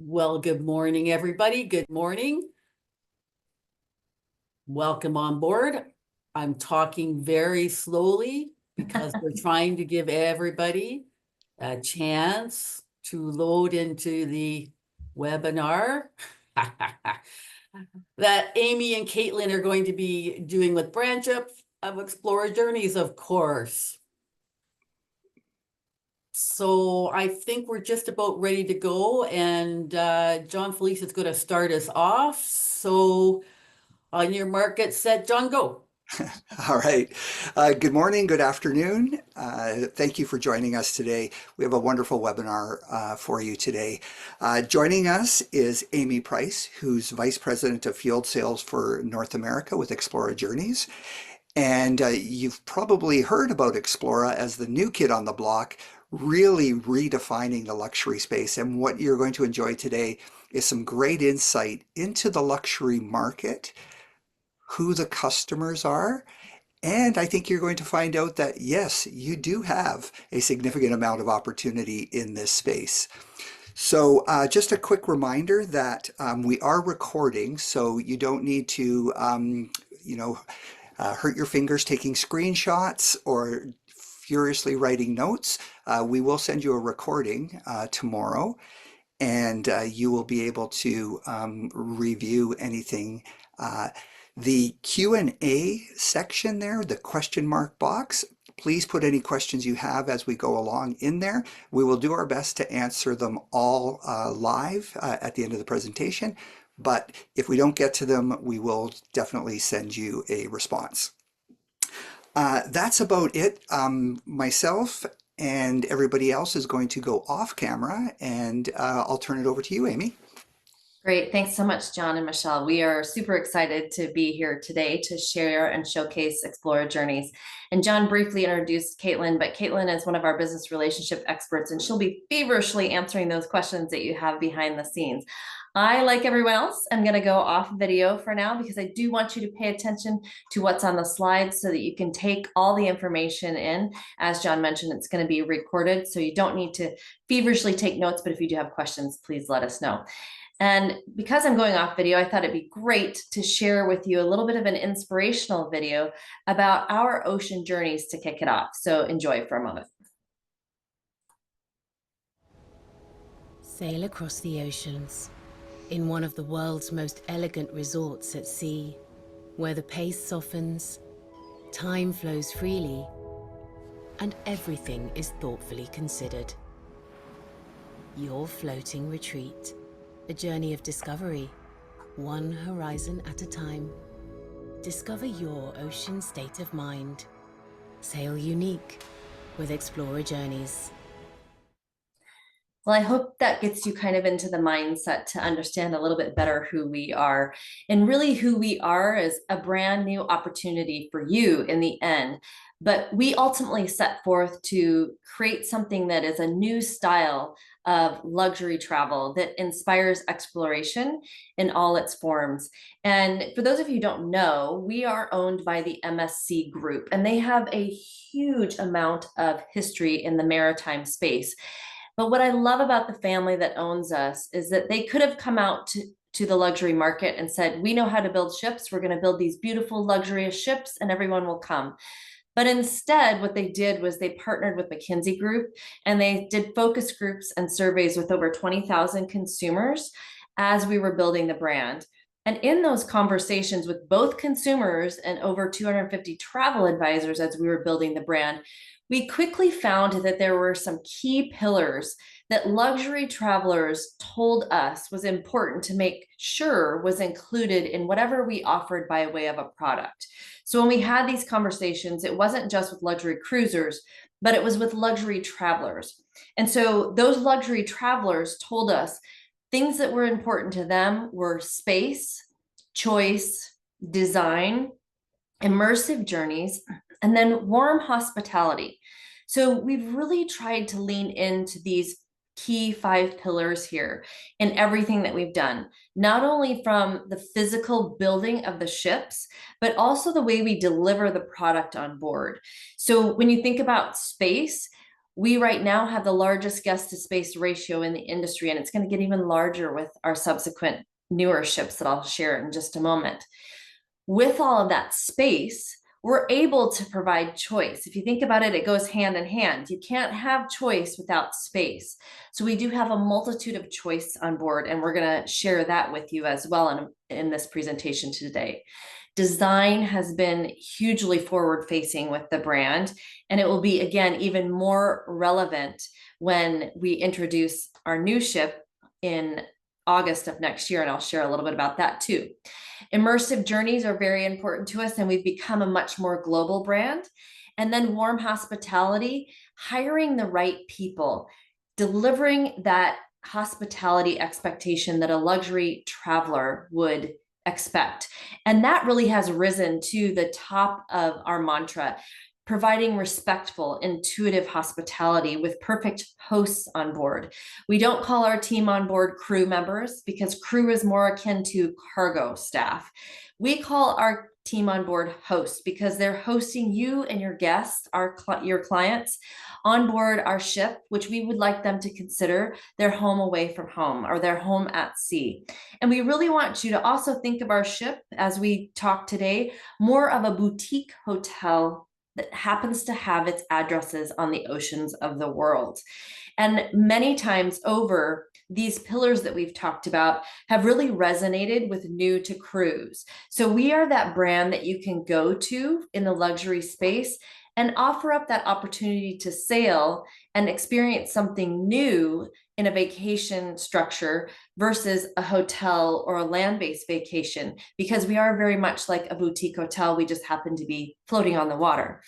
Well, good morning, everybody. Good morning. Welcome on board. I'm talking very slowly because we're trying to give everybody a chance to load into the webinar that Amy and Caitlin are going to be doing with Branch Up of Explora Journeys, of course. So I think we're just about ready to go, and John Felice is going to start us off. So on your mark, get set, John, go. All right. Good morning, good afternoon. Thank you for joining us today. We have a wonderful webinar for you today. Joining us is Amy Price, who's Vice President of Field Sales for North America with Explora Journeys. And you've probably heard about Explora as the new kid on the block, really redefining the luxury space. And what you're going to enjoy today is some great insight into the luxury market, who the customers are, and I think you're going to find out that, yes, you do have a significant amount of opportunity in this space. So just a quick reminder that we are recording, so you don't need to, hurt your fingers taking screenshots or furiously writing notes. We will send you a recording tomorrow, and you will be able to review anything. The Q&A section there, the question mark box, please put any questions you have as we go along in there. We will do our best to answer them all live at the end of the presentation, but if we don't get to them, we will definitely send you a response. That's about it. Myself and everybody else is going to go off camera, and I'll turn it over to you, Amy. Great. Thanks so much, John and Michelle. We are super excited to be here today to share and showcase Explora Journeys. And John briefly introduced Caitlin, but Caitlin is one of our business relationship experts, and she'll be feverishly answering those questions that you have behind the scenes. I, like everyone else, am going to go off video for now because I do want you to pay attention to what's on the slides so that you can take all the information in. As John mentioned, it's going to be recorded, so you don't need to feverishly take notes, but if you do have questions, please let us know. And because I'm going off video, I thought it'd be great to share with you a little bit of an inspirational video about our ocean journeys to kick it off. So enjoy for a moment. Sail across the oceans in one of the world's most elegant resorts at sea, where the pace softens, time flows freely, and everything is thoughtfully considered. Your floating retreat. A journey of discovery, one horizon at a time. Discover your ocean state of mind. Sail unique with Explora Journeys. Well, I hope that gets you kind of into the mindset to understand a little bit better who we are. And really who we are is a brand new opportunity for you in the end. But we ultimately set forth to create something that is a new style of luxury travel that inspires exploration in all its forms. And for those of you who don't know, we are owned by the MSC Group, and they have a huge amount of history in the maritime space. But what I love about the family that owns us is that they could have come out to the luxury market and said, we know how to build ships. We're going to build these beautiful, luxurious ships and everyone will come. But instead, what they did was they partnered with McKinsey Group, and they did focus groups and surveys with over 20,000 consumers as we were building the brand. And in those conversations with both consumers and over 250 travel advisors as we were building the brand, we quickly found that there were some key pillars that luxury travelers told us was important to make sure was included in whatever we offered by way of a product. So when we had these conversations, it wasn't just with luxury cruisers, but it was with luxury travelers. And so those luxury travelers told us things that were important to them were space, choice, design, immersive journeys, and then warm hospitality. So we've really tried to lean into these key 5 pillars here in everything that we've done, not only from the physical building of the ships, but also the way we deliver the product on board. So when you think about space, We right now have the largest guest to space ratio in the industry, and it's going to get even larger with our subsequent newer ships that I'll share in just a moment. With all of that space, we're able to provide choice. If you think about it, it goes hand in hand. You can't have choice without space. So we do have a multitude of choice on board, and we're going to share that with you as well in this presentation today. Design has been hugely forward-facing with the brand, and it will be, again, even more relevant when we introduce our new ship in August of next year, and I'll share a little bit about that too. Immersive journeys are very important to us, and we've become a much more global brand. And then warm hospitality, hiring the right people, delivering that hospitality expectation that a luxury traveler would expect. And that really has risen to the top of our mantra, providing respectful, intuitive hospitality with perfect hosts on board. We don't call our team on board crew members because crew is more akin to cargo staff. We call our team on board hosts because they're hosting you and your guests, your clients, on board our ship, which we would like them to consider their home away from home or their home at sea. And we really want you to also think of our ship, as we talk today, more of a boutique hotel that happens to have its addresses on the oceans of the world. And many times over, these pillars that we've talked about have really resonated with new to cruise. So we are that brand that you can go to in the luxury space and offer up that opportunity to sail and experience something new in a vacation structure versus a hotel or a land-based vacation, because we are very much like a boutique hotel. We just happen to be floating on the water.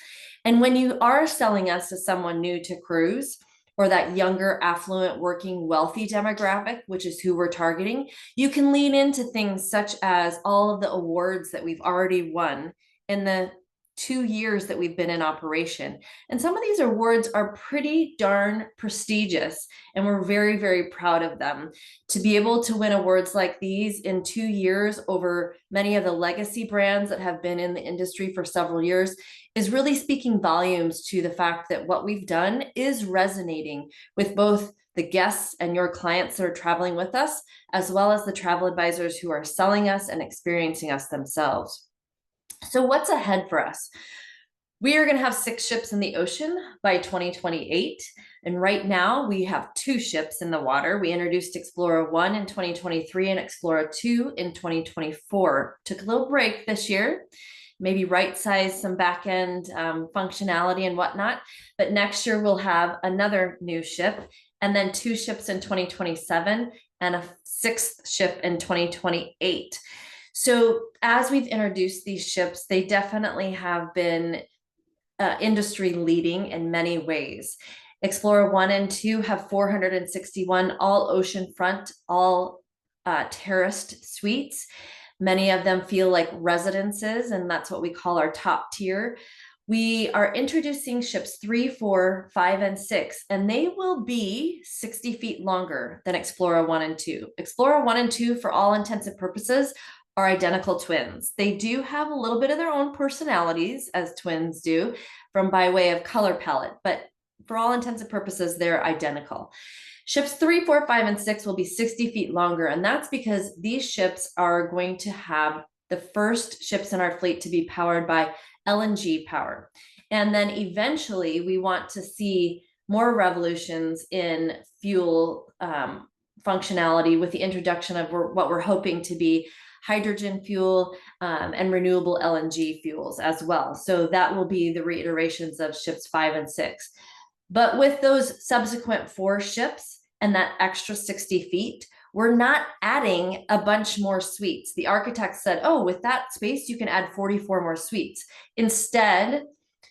And when you are selling us to someone new to cruise, or that younger, affluent, working, wealthy demographic, which is who we're targeting, you can lean into things such as all of the awards that we've already won in the 2 years that we've been in operation. And some of these awards are pretty darn prestigious, and we're very, very proud of them. To be able to win awards like these in 2 years over many of the legacy brands that have been in the industry for several years is really speaking volumes to the fact that what we've done is resonating with both the guests and your clients that are traveling with us, as well as the travel advisors who are selling us and experiencing us themselves. So what's ahead for us? We are going to have 6 ships in the ocean by 2028. And right now we have 2 ships in the water. We introduced Explora 1 in 2023 and Explora 2 in 2024. Took a little break this year, maybe right-size some back-end functionality and whatnot. But next year we'll have another new ship, and then 2 ships in 2027 and a 6th ship in 2028. So as we've introduced these ships, they definitely have been industry leading in many ways. Explora 1 and 2 have 461 all oceanfront, all terraced suites. Many of them feel like residences, and that's what we call our top tier. We are introducing ships 3, 4, 5, and 6, and they will be 60 feet longer than Explora 1 and 2. Explora 1 and 2, for all intents and purposes, are identical twins. They do have a little bit of their own personalities, as twins do, from by way of color palette, but for all intents and purposes, they're identical. Ships 3, 4, 5, and 6 will be 60 feet longer, and that's because these ships are going to have the first ships in our fleet to be powered by LNG power. And then eventually we want to see more revolutions in fuel functionality with the introduction of what we're hoping to be hydrogen fuel and renewable LNG fuels as well. So that will be the reiterations of ships 5 and 6. But with those subsequent 4 ships and that extra 60 feet, we're not adding a bunch more suites. The architect said, oh, with that space, you can add 44 more suites. Instead,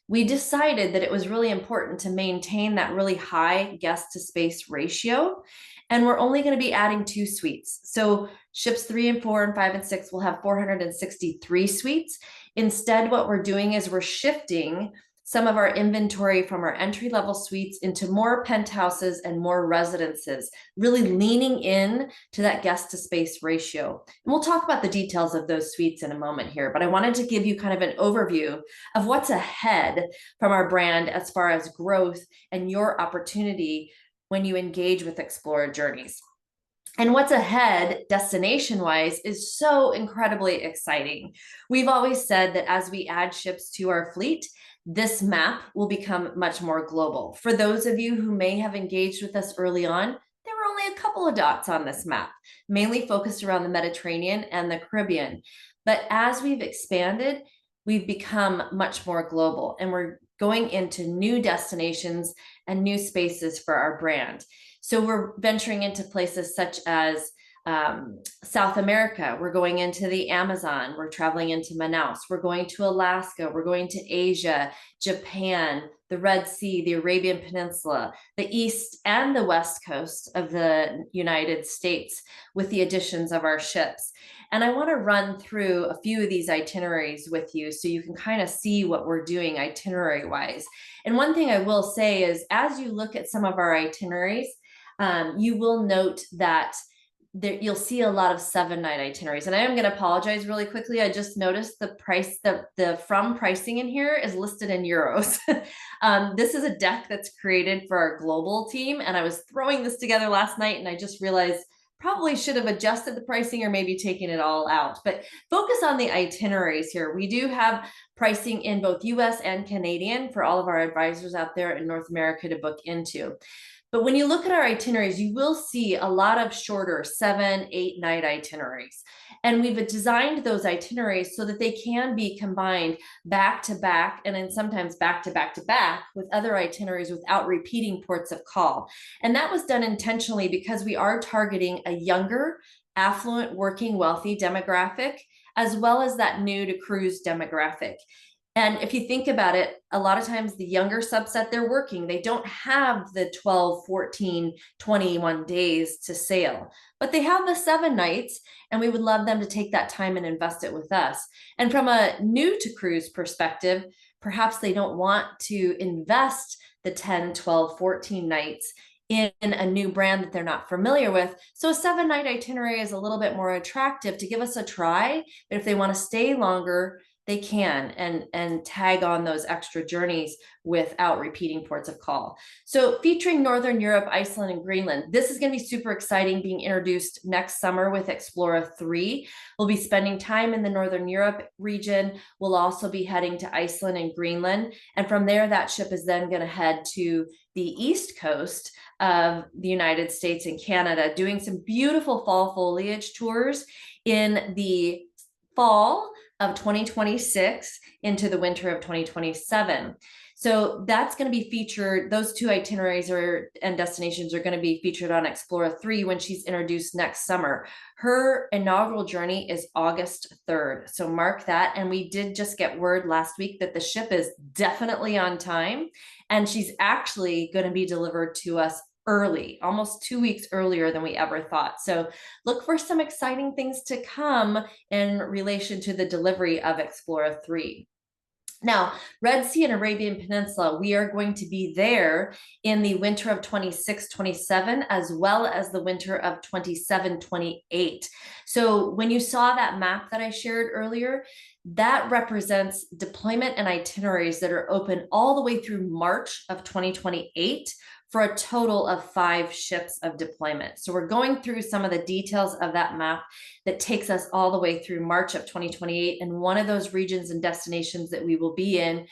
we decided that it was really important to maintain that really high guest to space ratio. And we're only going to be adding 2 suites. So ships 3 and 4 and 5 and 6 will have 463 suites. Instead, what we're doing is we're shifting some of our inventory from our entry-level suites into more penthouses and more residences, really leaning in to that guest to space ratio. And we'll talk about the details of those suites in a moment here, but I wanted to give you kind of an overview of what's ahead from our brand as far as growth and your opportunity when you engage with Explora Journeys. And what's ahead destination-wise is so incredibly exciting. We've always said that as we add ships to our fleet, this map will become much more global. For those of you who may have engaged with us early on, there were only a couple of dots on this map, mainly focused around the Mediterranean and the Caribbean. But as we've expanded, we've become much more global, and we're going into new destinations and new spaces for our brand. So we're venturing into places such as South America. We're going into the Amazon. We're traveling into Manaus. We're going to Alaska. We're going to Asia, Japan, the Red Sea, the Arabian Peninsula, the East and the West Coast of the United States with the additions of our ships. And I want to run through a few of these itineraries with you so you can kind of see what we're doing itinerary-wise. And one thing I will say is, as you look at some of our itineraries, you will note that you'll see a lot of 7-night itineraries. And I am going to apologize really quickly. I just noticed the price, the from pricing in here is listed in euros. This is a deck that's created for our global team. And I was throwing this together last night and I just realized probably should have adjusted the pricing or maybe taken it all out. But focus on the itineraries here. We do have pricing in both US and Canadian for all of our advisors out there in North America to book into. But when you look at our itineraries, you will see a lot of shorter 7, 8-night itineraries. And we've designed those itineraries so that they can be combined back to back, and then sometimes back to back to back with other itineraries without repeating ports of call. And that was done intentionally because we are targeting a younger, affluent, working, wealthy demographic, as well as that new to cruise demographic. And if you think about it, a lot of times the younger subset, they're working. They don't have the 12, 14, 21 days to sail, but they have the 7 nights, and we would love them to take that time and invest it with us. And from a new to cruise perspective, perhaps they don't want to invest the 10, 12, 14 nights in a new brand that they're not familiar with. So a 7-night itinerary is a little bit more attractive to give us a try. But if they want to stay longer, they can and tag on those extra journeys without repeating ports of call. So featuring Northern Europe, Iceland, and Greenland. This is going to be super exciting, being introduced next summer with Explora 3. We'll be spending time in the Northern Europe region. We'll also be heading to Iceland and Greenland. And from there, that ship is then going to head to the East Coast of the United States and Canada, doing some beautiful fall foliage tours in the fall of 2026 into the winter of 2027. So that's going to be featured. Those 2 itineraries and destinations are going to be featured on Explora 3 when she's introduced next summer. Her inaugural journey is August 3rd. So mark that. And we did just get word last week that the ship is definitely on time. And she's actually going to be delivered to us early, almost 2 weeks earlier than we ever thought. So look for some exciting things to come in relation to the delivery of Explora 3. Now, Red Sea and Arabian Peninsula, we are going to be there in the winter of 26-27, as well as the winter of 27-28. So when you saw that map that I shared earlier, that represents deployment and itineraries that are open all the way through March of 2028 for a total of 5 ships of deployment. So we're going through some of the details of that map that takes us all the way through March of 2028. And one of those regions and destinations that we will be in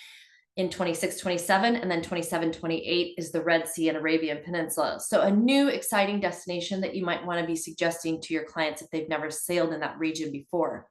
26-27 and then 27-28 is the Red Sea and Arabian Peninsula. So a new exciting destination that you might want to be suggesting to your clients if they've never sailed in that region before.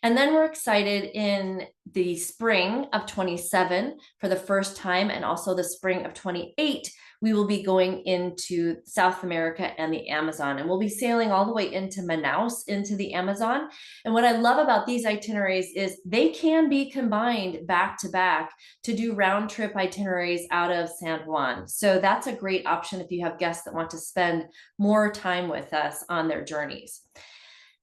And then we're excited in the spring of 27 for the first time, and also the spring of 28, we will be going into South America and the Amazon, and we'll be sailing all the way into Manaus, into the Amazon. And what I love about these itineraries is they can be combined back to back to do round trip itineraries out of San Juan. So that's a great option if you have guests that want to spend more time with us on their journeys.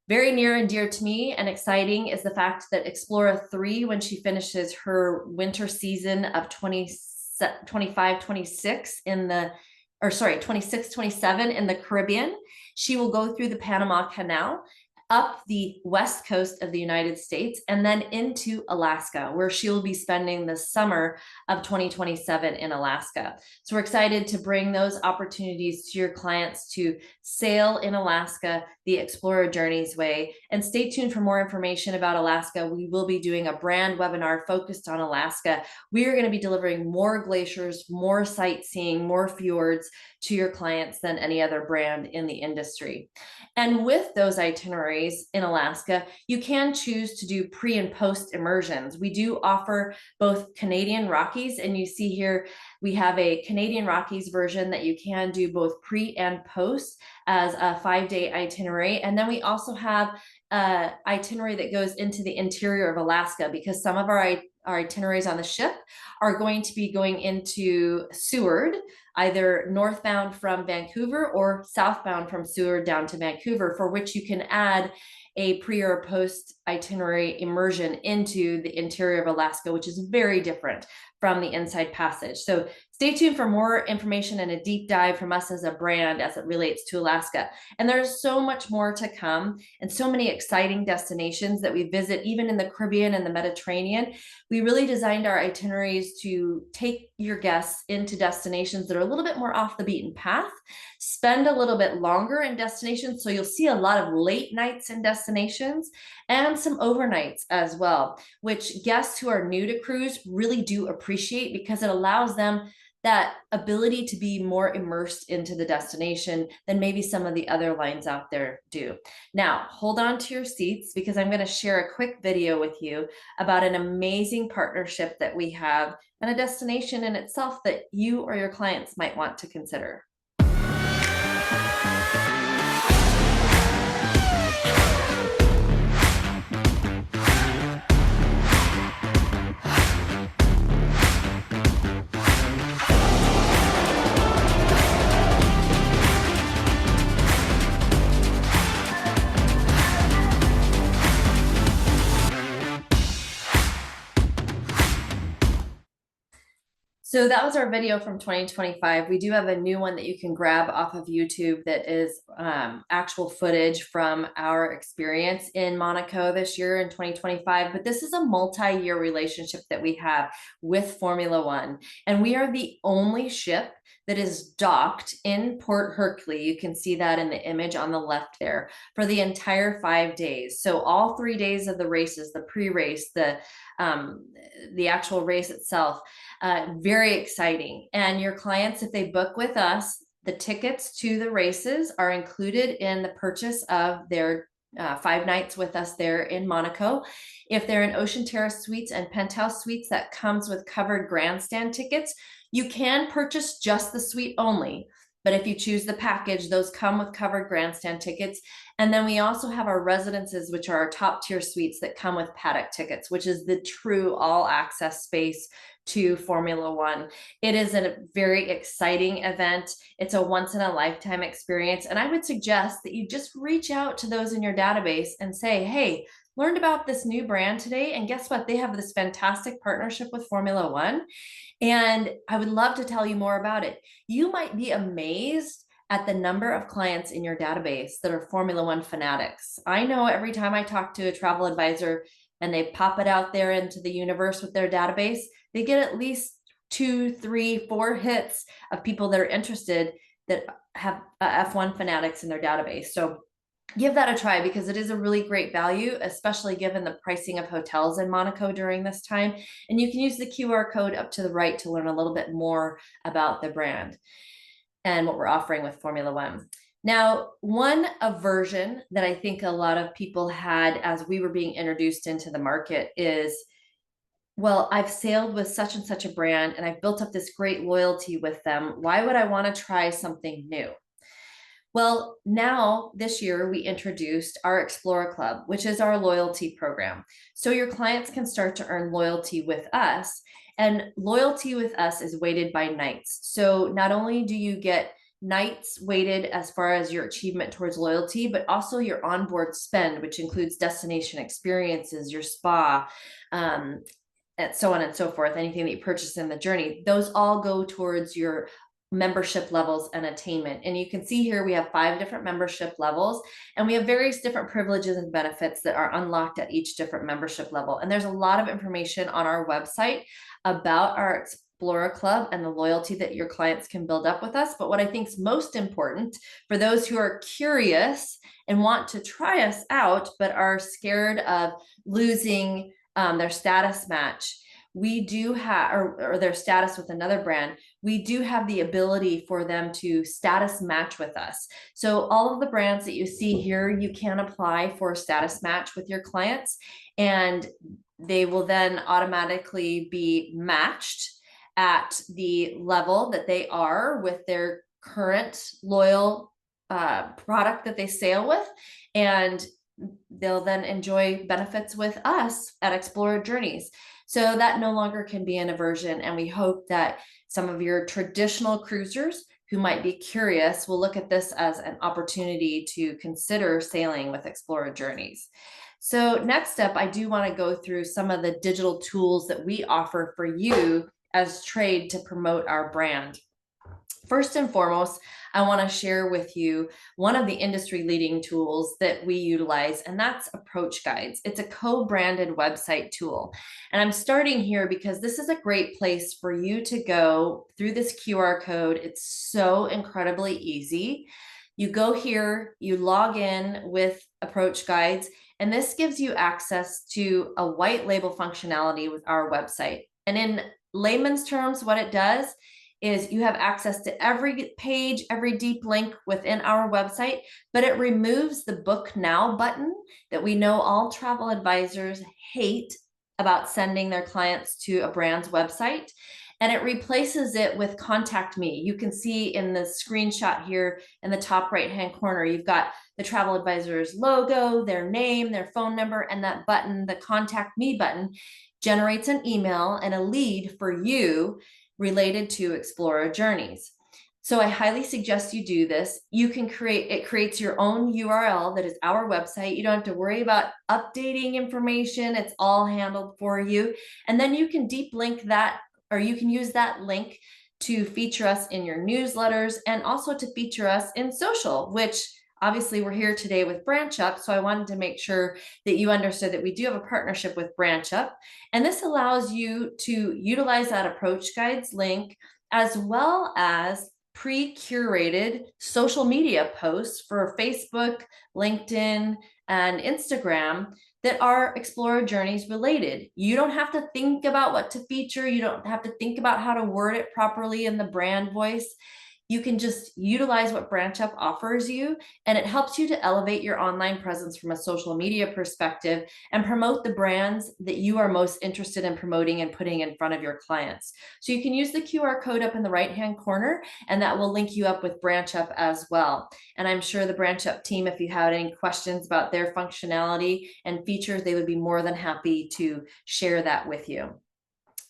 Very near and dear to me and exciting is the fact that Explora 3, when she finishes her winter season of 25-26 in the, or sorry, 26-27 in the Caribbean, she will go through the Panama Canal, up the west coast of the United States, and then into Alaska, where she'll be spending the summer of 2027 in Alaska. So we're excited to bring those opportunities to your clients to sail in Alaska the Explora Journeys way. And stay tuned for more information about Alaska. We will be doing a brand webinar focused on Alaska. We are going to be delivering more glaciers, more sightseeing, more fjords to your clients than any other brand in the industry. And with those itineraries in Alaska, you can choose to do pre and post immersions. We do offer both Canadian Rockies, and you see here we have a Canadian Rockies version that you can do both pre and post as a 5-day itinerary. And then we also have an itinerary that goes into the interior of Alaska, because some of our itineraries on the ship are going to be going into Seward, either northbound from Vancouver or southbound from Seward down to Vancouver, for which you can add a pre or post itinerary immersion into the interior of Alaska, which is very different from the Inside Passage. So stay tuned for more information and a deep dive from us as a brand as it relates to Alaska. And there's so much more to come, and so many exciting destinations that we visit, even in the Caribbean and the Mediterranean. We really designed our itineraries to take your guests into destinations that are a little bit more off the beaten path, spend a little bit longer in destinations. So you'll see a lot of late nights in destinations and some overnights as well, which guests who are new to cruise really do appreciate, because it allows them that ability to be more immersed into the destination than maybe some of the other lines out there do. Now, hold on to your seats, because I'm going to share a quick video with you about an amazing partnership that we have and a destination in itself that you or your clients might want to consider. So that was our video from 2025. We do have a new one that you can grab off of YouTube that is actual footage from our experience in Monaco this year in 2025. But this is a multi-year relationship that we have with Formula One. And we are the only ship that is docked in Port Hercule. You can see that in the image on the left there for the entire 5 days. So all 3 days of the races, the pre-race, the actual race itself, very exciting. And your clients, if they book with us, the tickets to the races are included in the purchase of their 5 nights with us there in Monaco. If they're in Ocean Terrace Suites and Penthouse Suites, that comes with covered grandstand tickets. You can purchase just the suite only, but if you choose the package, those come with covered grandstand tickets. And then we also have our residences, which are our top tier suites that come with paddock tickets, which is the true all access space to Formula One. It is a very exciting event. It's a once in a lifetime experience. And I would suggest that you just reach out to those in your database and say, hey, learned about this new brand today. And guess what? They have this fantastic partnership with Formula One. And I would love to tell you more about it. You might be amazed at the number of clients in your database that are Formula One fanatics. I know every time I talk to a travel advisor and they pop it out there into the universe with their database, they get at least 2, 3, 4 hits of people that are interested that have F1 fanatics in their database. So give that a try, because it is a really great value, especially given the pricing of hotels in Monaco during this time. And you can use the QR code up to the right to learn a little bit more about the brand and what we're offering with Formula One. Now, one aversion that I think a lot of people had as we were being introduced into the market is, well, I've sailed with such and such a brand and I've built up this great loyalty with them. Why would I want to try something new? Well, now this year we introduced our Explora Club, which is our loyalty program. So your clients can start to earn loyalty with us, and loyalty with us is weighted by nights. So not only do you get nights weighted as far as your achievement towards loyalty, but also your onboard spend, which includes destination experiences, your spa, and so on and so forth, anything that you purchase in the journey. Those all go towards your membership levels and attainment. And you can see here we have 5 different membership levels, and we have various different privileges and benefits that are unlocked at each different membership level. And there's a lot of information on our website about our Explora Club and the loyalty that your clients can build up with us. But what I think is most important for those who are curious and want to try us out, but are scared of losing their status match, we do have, or their status with another brand, we do have the ability for them to status match with us. So all of the brands that you see here, you can apply for a status match with your clients, and they will then automatically be matched at the level that they are with their current loyal product that they sail with. And they'll then enjoy benefits with us at Explora Journeys. So that no longer can be an aversion. And we hope that some of your traditional cruisers who might be curious will look at this as an opportunity to consider sailing with Explora Journeys. So next up, I do want to go through some of the digital tools that we offer for you as trade to promote our brand. First and foremost, I want to share with you one of the industry leading tools that we utilize, and that's Approach Guides. It's a co-branded website tool. And I'm starting here because this is a great place for you to go through this QR code. It's so incredibly easy. You go here, you log in with Approach Guides, and this gives you access to a white label functionality with our website. And in layman's terms, what it does is you have access to every page, every deep link within our website, but it removes the book now button that we know all travel advisors hate about sending their clients to a brand's website. And it replaces it with contact me. You can see in the screenshot here in the top right-hand corner, you've got the travel advisor's logo, their name, their phone number, and that button, the contact me button, generates an email and a lead for you related to Explora Journeys. So I highly suggest you do this. You can it creates your own URL that is our website. You don't have to worry about updating information. It's all handled for you. And then you can deep link that, or you can use that link to feature us in your newsletters and also to feature us in social, which obviously we're here today with BranchUp. So I wanted to make sure that you understood that we do have a partnership with BranchUp. And this allows you to utilize that Approach Guides link as well as pre-curated social media posts for Facebook, LinkedIn, and Instagram that are Explora Journeys related. You don't have to think about what to feature. You don't have to think about how to word it properly in the brand voice. You can just utilize what BranchUp offers you, and it helps you to elevate your online presence from a social media perspective and promote the brands that you are most interested in promoting and putting in front of your clients. So you can use the QR code up in the right-hand corner, and that will link you up with BranchUp as well. And I'm sure the BranchUp team, if you had any questions about their functionality and features, they would be more than happy to share that with you.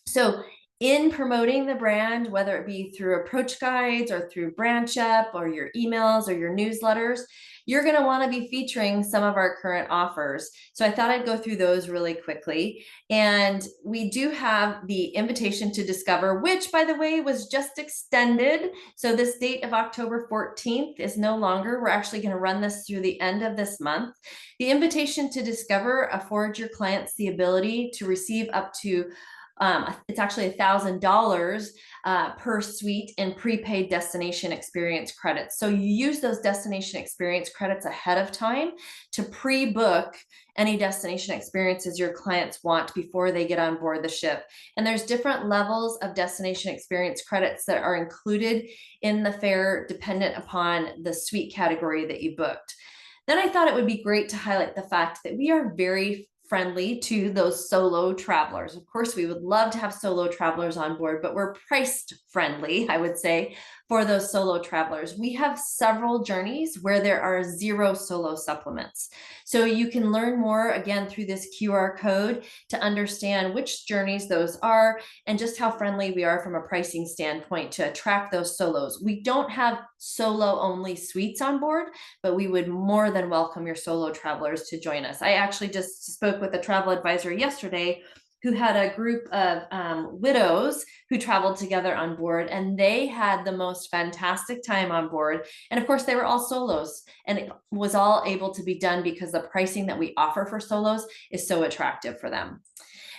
So in promoting the brand, whether it be through Approach Guides or through BranchUp or your emails or your newsletters, you're going to want to be featuring some of our current offers. So I thought I'd go through those really quickly. And we do have the invitation to discover, which, by the way, was just extended. So this date of October 14th is no longer. We're actually going to run this through the end of this month. The invitation to discover affords your clients the ability to receive up to it's actually $1,000 per suite in prepaid destination experience credits. So you use those destination experience credits ahead of time to pre-book any destination experiences your clients want before they get on board the ship. And there's different levels of destination experience credits that are included in the fare dependent upon the suite category that you booked. Then I thought it would be great to highlight the fact that we are very friendly to those solo travelers. Of course, we would love to have solo travelers on board, but we're priced friendly, I would say, for those solo travelers. We have several journeys where there are 0 solo supplements. So you can learn more again through this QR code to understand which journeys those are and just how friendly we are from a pricing standpoint to attract those solos. We don't have solo only suites on board, but we would more than welcome your solo travelers to join us. I actually just spoke with a travel advisor yesterday who had a group of widows who traveled together on board, and they had the most fantastic time on board. And of course, they were all solos, and it was all able to be done because the pricing that we offer for solos is so attractive for them.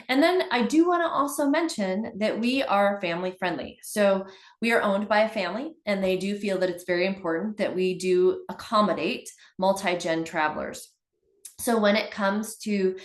And then I do want to also mention that we are family friendly. So we are owned by a family, and they do feel that it's very important that we do accommodate multi-gen travelers. So when it comes to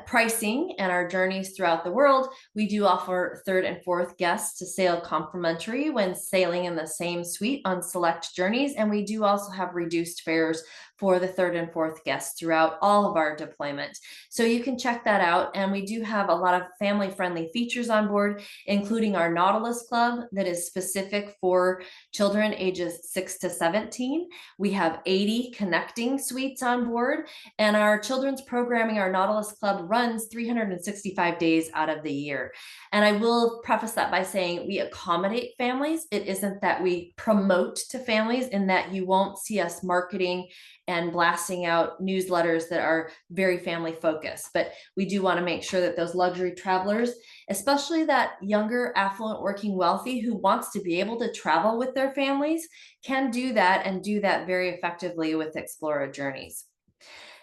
pricing and our journeys throughout the world, we do offer 3rd and 4th guests to sail complimentary when sailing in the same suite on select journeys. And we do also have reduced fares for the 3rd and 4th guests throughout all of our deployment. So you can check that out. And we do have a lot of family friendly features on board, including our Nautilus Club that is specific for children ages 6 to 17. We have 80 connecting suites on board, and our children's programming, our Nautilus Club, runs 365 days out of the year. And I will preface that by saying we accommodate families. It isn't that we promote to families, in that you won't see us marketing and blasting out newsletters that are very family focused. But we do want to make sure that those luxury travelers, especially that younger, affluent, working wealthy who wants to be able to travel with their families, can do that, and do that very effectively with Explora Journeys.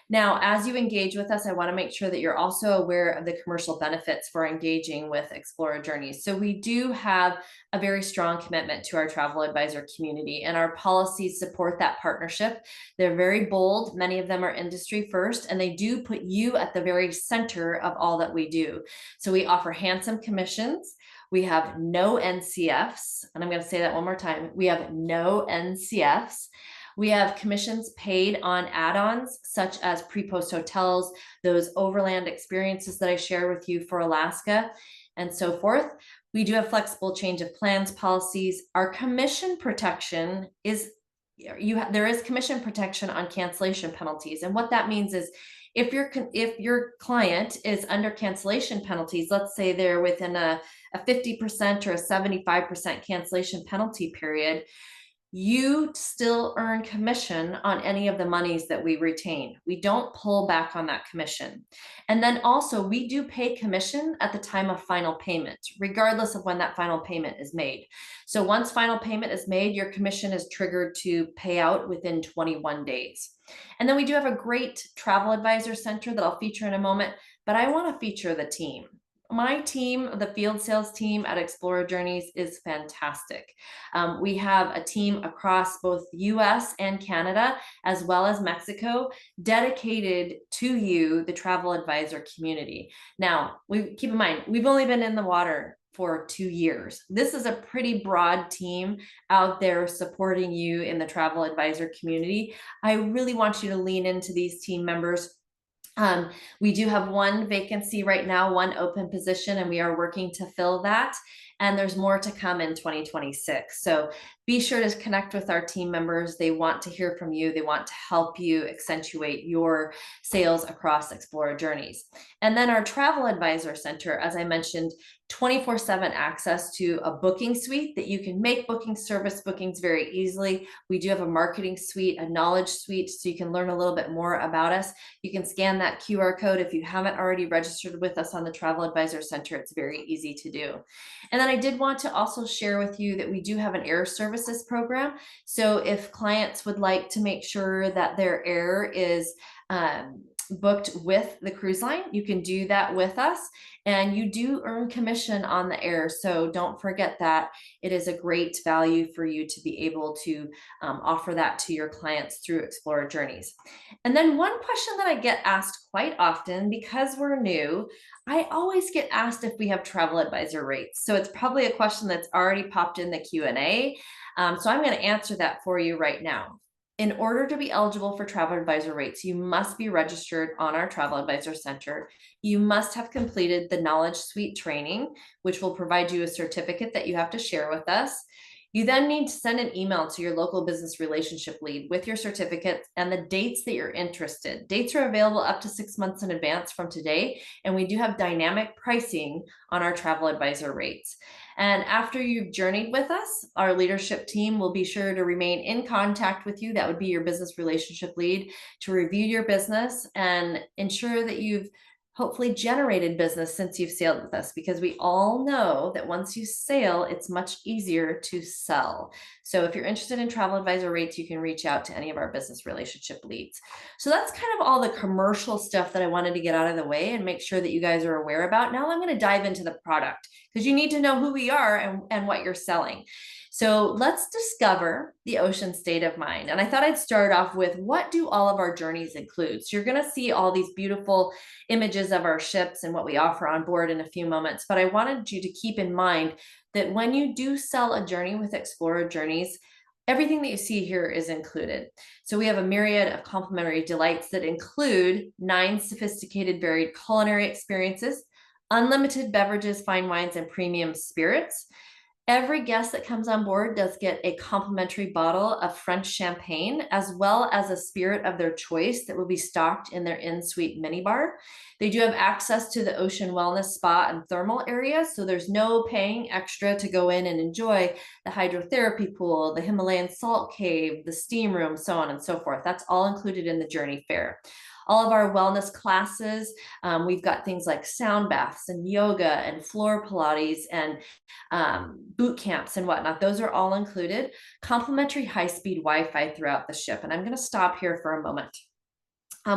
Now, as you engage with us, I want to make sure that you're also aware of the commercial benefits for engaging with Explora Journeys. So we do have a very strong commitment to our travel advisor community, and our policies support that partnership. They're very bold. Many of them are industry first, and they do put you at the very center of all that we do. So we offer handsome commissions. We have no NCFs, and I'm going to say that one more time. We have no NCFs. We have commissions paid on add-ons such as pre-post hotels, those overland experiences that I share with you for Alaska, and so forth. We do have flexible change of plans policies. Our commission protection is, there is commission protection on cancellation penalties. And what that means is if your client is under cancellation penalties, let's say they're within a 50% or a 75% cancellation penalty period, you still earn commission on any of the monies that we retain. We don't pull back on that commission. And then also we do pay commission at the time of final payment, regardless of when that final payment is made. So once final payment is made, your commission is triggered to pay out within 21 days. And then we do have a great travel advisor center that I'll feature in a moment, but I want to feature the team. My team, the field sales team at Explora Journeys, is fantastic. We have a team across both US and Canada, as well as Mexico, dedicated to you, the travel advisor community. Now, keep in mind, we've only been in the water for 2 years. This is a pretty broad team out there supporting you in the travel advisor community. I really want you to lean into these team members. We do have one vacancy right now, one open position, and we are working to fill that. And there's more to come in 2026. So be sure to connect with our team members. They want to hear from you. They want to help you accentuate your sales across Explora Journeys. And then our Travel Advisor Center, as I mentioned, 24/7 access to a booking suite that you can make booking service bookings very easily. We do have a marketing suite, a knowledge suite, so you can learn a little bit more about us. You can scan that QR code if you haven't already registered with us on the Travel Advisor Center. It's very easy to do. And then I did want to also share with you that we do have an air services program. So if clients would like to make sure that their air is booked with the cruise line, you can do that with us, and you do earn commission on the air. So don't forget that. It is a great value for you to be able to offer that to your clients through Explora Journeys. And then one question that I get asked quite often, because we're new, I always get asked if we have travel advisor rates. So it's probably a question that's already popped in the Q&A. So I'm going to answer that for you right now. In order to be eligible for travel advisor rates, you must be registered on our Travel Advisor Center. You must have completed the Knowledge Suite training, which will provide you a certificate that you have to share with us. You then need to send an email to your local business relationship lead with your certificates and the dates that you're interested. Dates are available up to 6 months in advance from today, and we do have dynamic pricing on our travel advisor rates. And after you've journeyed with us, our leadership team will be sure to remain in contact with you. That would be your business relationship lead, to review your business and ensure that you've hopefully generated business since you've sailed with us, because we all know that once you sail, it's much easier to sell. So if you're interested in travel advisor rates, you can reach out to any of our business relationship leads. So that's kind of all the commercial stuff that I wanted to get out of the way and make sure that you guys are aware about. Now I'm going to dive into the product, because you need to know who we are and what you're selling. So let's discover the ocean state of mind. And I thought I'd start off with, what do all of our journeys include? So you're going to see all these beautiful images of our ships and what we offer on board in a few moments. But I wanted you to keep in mind that when you do sell a journey with Explora Journeys, everything that you see here is included. So we have a myriad of complimentary delights that include 9 sophisticated varied culinary experiences, unlimited beverages, fine wines, and premium spirits. Every guest that comes on board does get a complimentary bottle of French champagne, as well as a spirit of their choice that will be stocked in their in-suite minibar. They do have access to the ocean wellness spa and thermal area, so there's no paying extra to go in and enjoy the hydrotherapy pool, the Himalayan salt cave, the steam room, so on and so forth. That's all included in the journey fare. All of our wellness classes, we've got things like sound baths and yoga and floor Pilates and boot camps and whatnot. Those are all included. Complimentary high-speed Wi-Fi throughout the ship. And I'm going to stop here for a moment.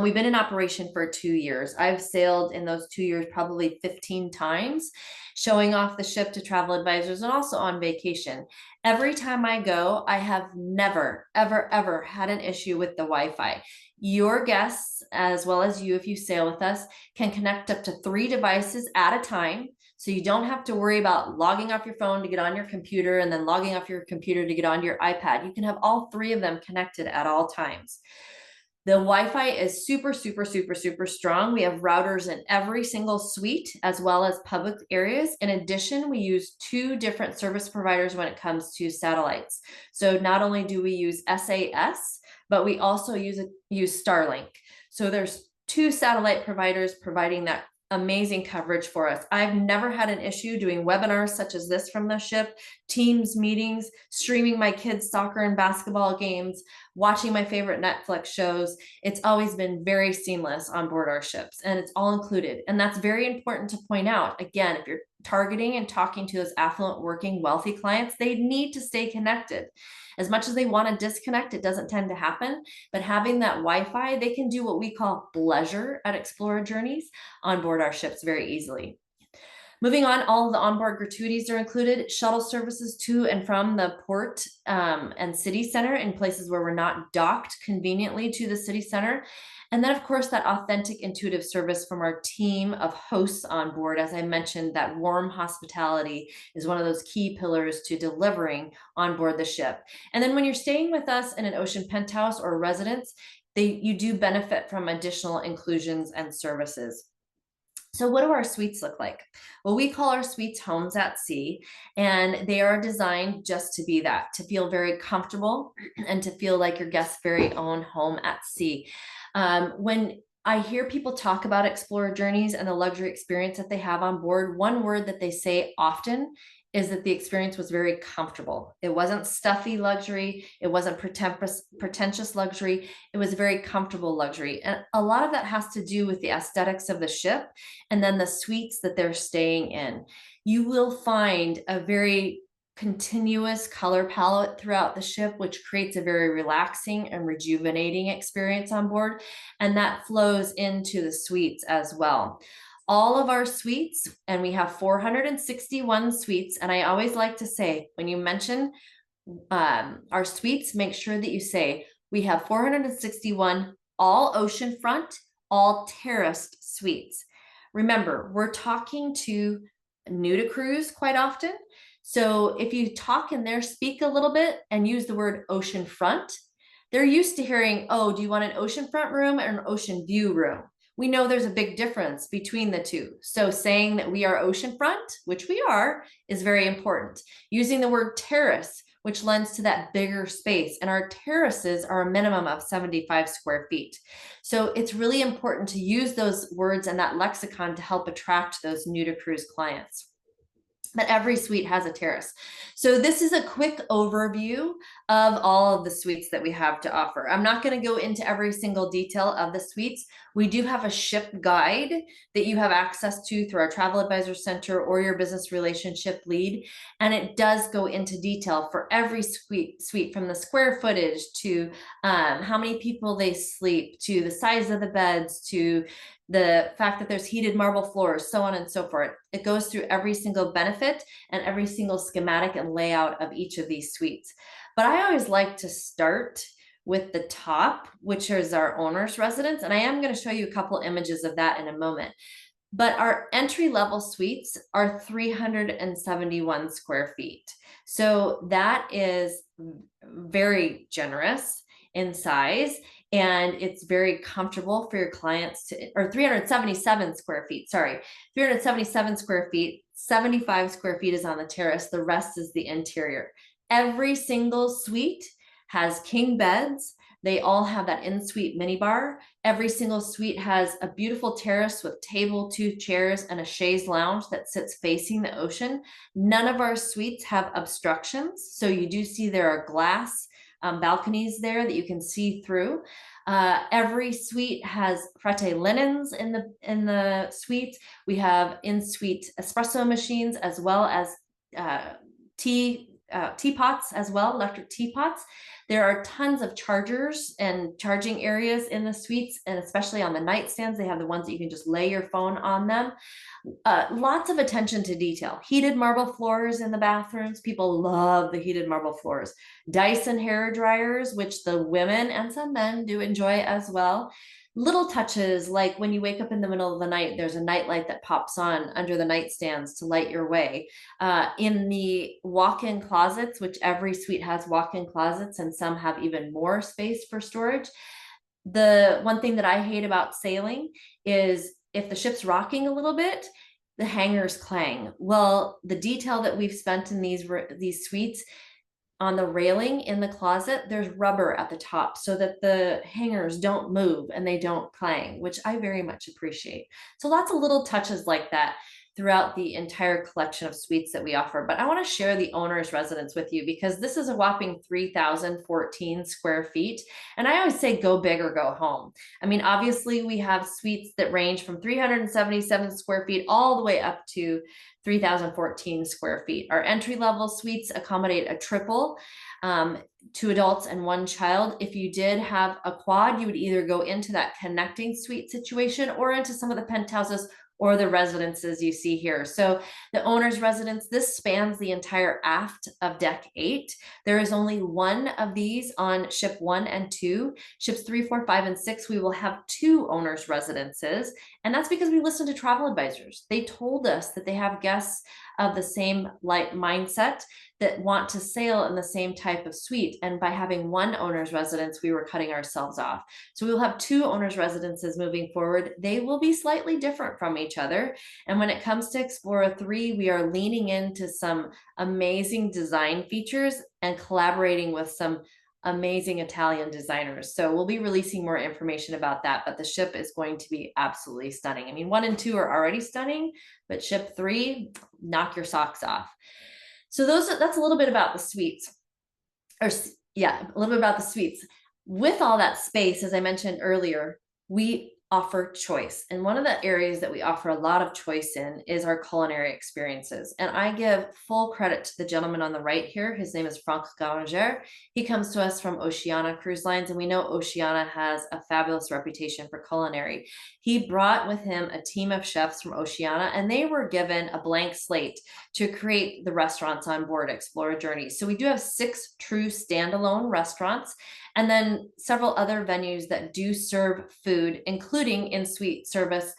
We've been in operation for 2 years. I've sailed in those 2 years probably 15 times, showing off the ship to travel advisors and also on vacation. Every time I go, I have never, ever, ever had an issue with the Wi-Fi. Your guests, as well as you, if you sail with us, can connect up to 3 devices at a time. So you don't have to worry about logging off your phone to get on your computer and then logging off your computer to get onto your iPad. You can have all 3 of them connected at all times. The Wi-Fi is super, super, super, super strong. We have routers in every single suite, as well as public areas. In addition, we use 2 different service providers when it comes to satellites. So not only do we use SAS, but we also use Starlink. So there's 2 satellite providers providing that amazing coverage for us. I've never had an issue doing webinars such as this from the ship, Teams meetings, streaming my kids' soccer and basketball games, watching my favorite Netflix shows. It's always been very seamless on board our ships, and it's all included. And that's very important to point out. Again, if you're targeting and talking to those affluent, working, wealthy clients, they need to stay connected. As much as they want to disconnect, it doesn't tend to happen. But having that Wi-Fi, they can do what we call bleisure at Explora Journeys on board our ships very easily. Moving on, all of the onboard gratuities are included. Shuttle services to and from the port and city center in places where we're not docked conveniently to the city center. And then, of course, that authentic, intuitive service from our team of hosts on board. As I mentioned, that warm hospitality is one of those key pillars to delivering on board the ship. And then when you're staying with us in an ocean penthouse or residence, you do benefit from additional inclusions and services. So what do our suites look like? Well, we call our suites homes at sea, and they are designed just to be that, to feel very comfortable and to feel like your guest's very own home at sea. When I hear people talk about Explora Journeys and the luxury experience that they have on board, one word that they say often is that the experience was very comfortable. It wasn't stuffy luxury. It wasn't pretentious luxury. It was very comfortable luxury. And a lot of that has to do with the aesthetics of the ship and then the suites that they're staying in. You will find a very continuous color palette throughout the ship, which creates a very relaxing and rejuvenating experience on board. And that flows into the suites as well. All of our suites, and we have 461 suites. And I always like to say, when you mention our suites, make sure that you say, we have 461 all oceanfront, all terraced suites. Remember, we're talking to new to cruise quite often. So if you talk in there, speak a little bit and use the word oceanfront, they're used to hearing, oh, do you want an oceanfront room or an ocean view room? We know there's a big difference between the two. So saying that we are oceanfront, which we are, is very important. Using the word terrace, which lends to that bigger space. And our terraces are a minimum of 75 square feet. So it's really important to use those words and that lexicon to help attract those new to cruise clients. But every suite has a terrace. So this is a quick overview of all of the suites that we have to offer. I'm not going to go into every single detail of the suites. We do have a ship guide that you have access to through our Travel Advisor Center or your business relationship lead. And it does go into detail for every suite from the square footage to how many people they sleep, to the size of the beds, to the fact that there's heated marble floors, so on and so forth. It goes through every single benefit and every single schematic and layout of each of these suites. But I always like to start with the top, which is our owner's residence. And I am going to show you a couple images of that in a moment. But our entry-level suites are 371 square feet. So that is very generous in size, and it's very comfortable for your clients to, or 377 square feet, sorry, 377 square feet, 75 square feet is on the terrace, the rest is the interior. Every single suite has king beds. They all have that in-suite minibar. Every single suite has a beautiful terrace with table, 2 chairs, and a chaise lounge that sits facing the ocean. None of our suites have obstructions, so you do see there are glass balconies there that you can see through. Every suite has frette linens in the suites. We have in-suite espresso machines as well as teapots as well, electric teapots. There are tons of chargers and charging areas in the suites, and especially on the nightstands, they have the ones that you can just lay your phone on them. Lots of attention to detail. Heated marble floors in the bathrooms. People love the heated marble floors. Dyson hair dryers, which the women and some men do enjoy as well. Little touches like when you wake up in the middle of the night, there's a nightlight that pops on under the nightstands to light your way. In the walk-in closets, which every suite has walk-in closets and some have even more space for storage. The one thing that I hate about sailing is if the ship's rocking a little bit, the hangers clang. Well, the detail that we've spent in these suites on the railing in the closet, there's rubber at the top so that the hangers don't move and they don't clang, which I very much appreciate. So lots of little touches like that throughout the entire collection of suites that we offer. But I want to share the owner's residence with you because this is a whopping 3,014 square feet. And I always say go big or go home. I mean, obviously we have suites that range from 377 square feet all the way up to 3,014 square feet. Our entry-level suites accommodate a triple, 2 adults and 1 child. If you did have a quad, you would either go into that connecting suite situation or into some of the penthouses or the residences you see here. So the owner's residence, this spans the entire aft of deck 8. There is only 1 of these on ship 1 and 2. Ships 3, 4, 5, and 6, we will have 2 owner's residences. And that's because we listened to travel advisors. They told us that they have guests of the same mindset that want to sail in the same type of suite. And by having 1 owner's residence, we were cutting ourselves off. So we'll have 2 owner's residences moving forward. They will be slightly different from each other. And when it comes to Explora 3, we are leaning into some amazing design features and collaborating with some amazing Italian designers. So we'll be releasing more information about that, but the ship is going to be absolutely stunning. I mean, 1 and 2 are already stunning, but ship 3, knock your socks off. So that's a little bit about the suites, a little bit about the suites. With all that space, as I mentioned earlier, we offer choice. And one of the areas that we offer a lot of choice in is our culinary experiences. And I give full credit to the gentleman on the right here. His name is Franck Garanger. He comes to us from Oceania Cruise Lines, and we know Oceania has a fabulous reputation for culinary. He brought with him a team of chefs from Oceania, and they were given a blank slate to create the restaurants on board Explora Journeys. So we do have 6 true standalone restaurants, and then several other venues that do serve food, including in-suite service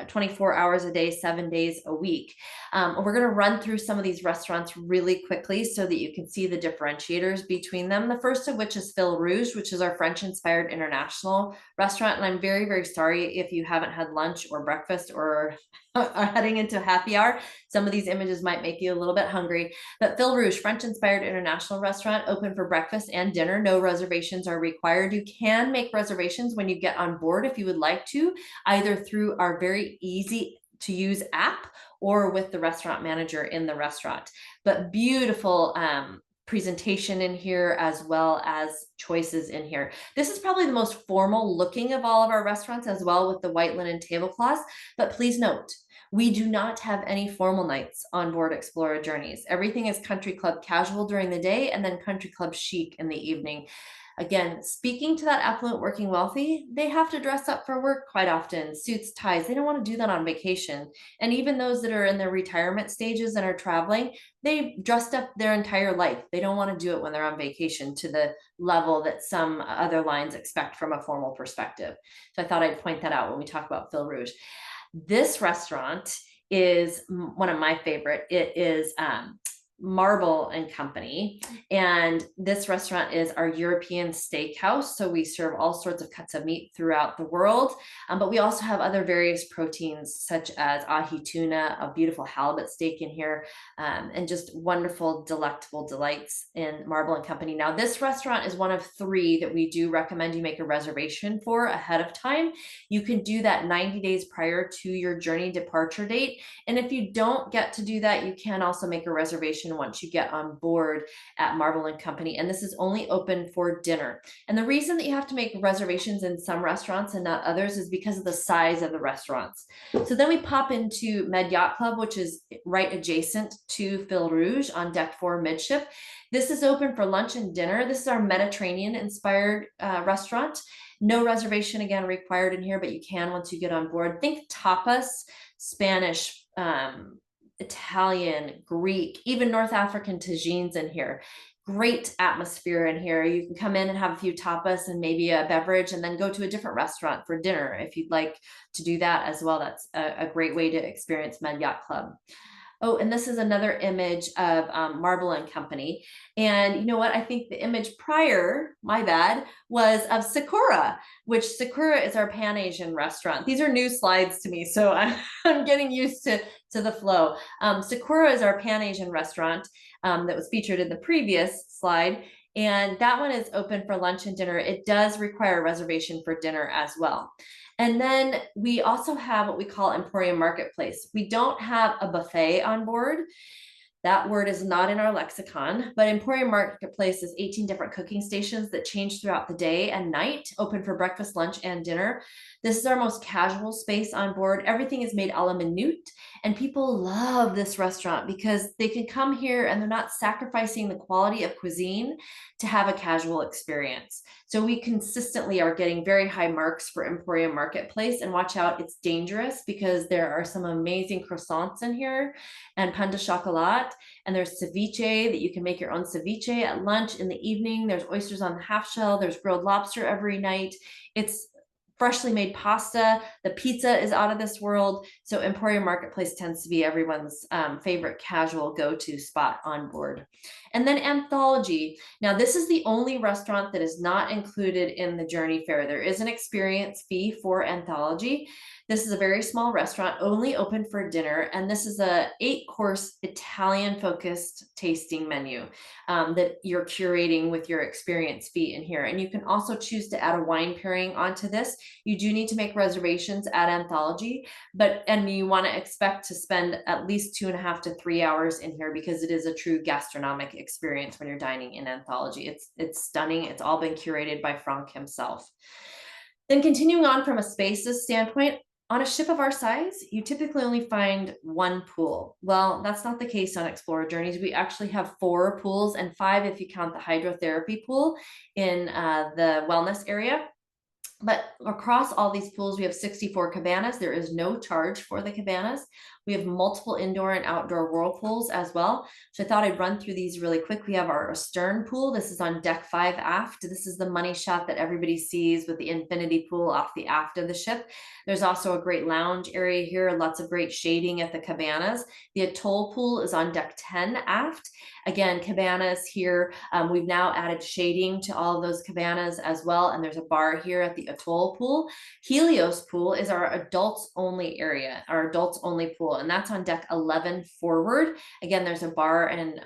24 hours a day, 7 days a week. We're going to run through some of these restaurants really quickly so that you can see the differentiators between them. The first of which is Fil Rouge, which is our French-inspired international restaurant. And I'm very, very sorry if you haven't had lunch or breakfast or are heading into happy hour. Some of these images might make you a little bit hungry, but Fil Rouge, French-inspired international restaurant, open for breakfast and dinner. No reservations are required. You can make reservations when you get on board if you would like to, either through our very easy to use app or with the restaurant manager in the restaurant. But beautiful presentation in here, as well as choices in here. This is probably the most formal looking of all of our restaurants, as well, with the white linen tablecloths. But please note, we do not have any formal nights on board Explora Journeys. Everything is country club casual during the day and then country club chic in the evening. Again, speaking to that affluent working wealthy, they have to dress up for work quite often, suits, ties. They don't want to do that on vacation. And even those that are in their retirement stages and are traveling, they dressed up their entire life. They don't want to do it when they're on vacation to the level that some other lines expect from a formal perspective. So I thought I'd point that out when we talk about Fil Rouge. This restaurant is one of my favorite. It is Marble and Company, and this restaurant is our European steakhouse. So we serve all sorts of cuts of meat throughout the world, but we also have other various proteins such as ahi tuna, a beautiful halibut steak in here, and just wonderful, delectable delights in Marble and Company. Now, this restaurant is one of 3 that we do recommend you make a reservation for ahead of time. You can do that 90 days prior to your journey departure date. And if you don't get to do that, you can also make a reservation once you get on board at Marble and Company. And this is only open for dinner. And the reason that you have to make reservations in some restaurants and not others is because of the size of the restaurants. So then we pop into Med Yacht Club, which is right adjacent to Fil Rouge on deck 4 midship. This is open for lunch and dinner. This is our Mediterranean inspired restaurant. No reservation again required in here, but you can once you get on board. Think tapas, Spanish, Italian, Greek, even North African tagines in here. Great atmosphere in here. You can come in and have a few tapas and maybe a beverage, and then go to a different restaurant for dinner if you'd like to do that as well. That's a great way to experience Med Yacht Club. Oh, and this is another image of Marble and Company. And you know what? I think the image prior, my bad, was of Sakura, which Sakura is our Pan-Asian restaurant. These are new slides to me, so I'm getting used to the flow. Sakura is our Pan-Asian restaurant that was featured in the previous slide. And that one is open for lunch and dinner. It does require a reservation for dinner as well. And then we also have what we call Emporium Marketplace. We don't have a buffet on board. That word is not in our lexicon, but Emporium Marketplace is 18 different cooking stations that change throughout the day and night, open for breakfast, lunch, and dinner. This is our most casual space on board. Everything is made a la minute, and people love this restaurant because they can come here and they're not sacrificing the quality of cuisine to have a casual experience. So we consistently are getting very high marks for Emporium Marketplace, and watch out, it's dangerous because there are some amazing croissants in here and pain de chocolat, and there's ceviche that you can make your own ceviche at lunch. In the evening, there's oysters on the half shell, there's grilled lobster every night. It's freshly made pasta. The pizza is out of this world. So Emporium Marketplace tends to be everyone's favorite casual go-to spot on board. And then Anthology. Now, this is the only restaurant that is not included in the journey fare. There is an experience fee for Anthology. This is a very small restaurant, only open for dinner. And this is a 8-course Italian-focused tasting menu that you're curating with your experience fee in here. And you can also choose to add a wine pairing onto this. You do need to make reservations at Anthology, and you want to expect to spend at least 2.5 to 3 hours in here because it is a true gastronomic experience when you're dining in Anthology. It's stunning. It's all been curated by Franck himself. Then continuing on from a spaces standpoint, on a ship of our size, you typically only find 1 pool. Well, that's not the case on Explora Journeys. We actually have 4 pools, and 5 if you count the hydrotherapy pool in the wellness area. But across all these pools, we have 64 cabanas. There is no charge for the cabanas. We have multiple indoor and outdoor whirlpools as well. So I thought I'd run through these really quick. We have our stern pool. This is on deck 5 aft. This is the money shot that everybody sees with the infinity pool off the aft of the ship. There's also a great lounge area here, lots of great shading at the cabanas. The atoll pool is on deck 10 aft. Again, cabanas here. We've now added shading to all of those cabanas as well. And there's a bar here at the atoll pool. Helios pool is our adults only area, our adults only pool, and that's on deck 11 forward. Again, there's a bar and